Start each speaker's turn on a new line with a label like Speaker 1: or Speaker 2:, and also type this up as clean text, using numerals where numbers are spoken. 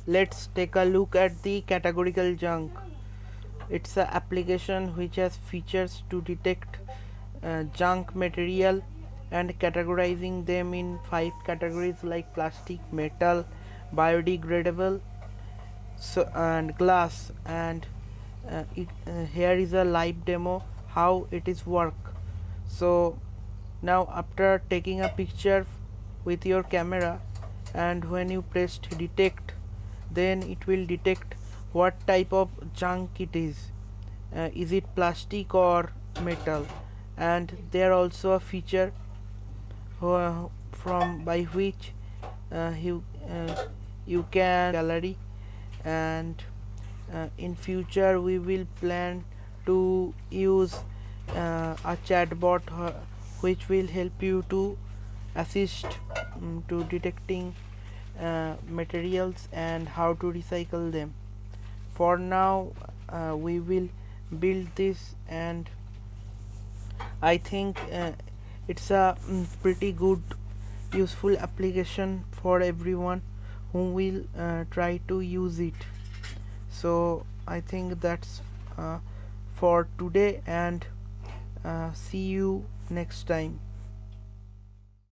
Speaker 1: let's take a look at the categorical junk. It's an application which has features to detect junk material and categorizing them in 5 categories like plastic, metal, biodegradable, so and glass. And here is a live demo how it is work. So now after taking a picture with your camera, and when you pressed detect, then it will detect what type of junk it is it plastic or metal. And there also a feature from by which you can gallery. And in future we will plan to use a chatbot which will help you to assist to detecting materials and how to recycle them. For now we will build this, and I think it's a pretty good useful application for everyone who will try to use it. So I think that's for today, and see you next time.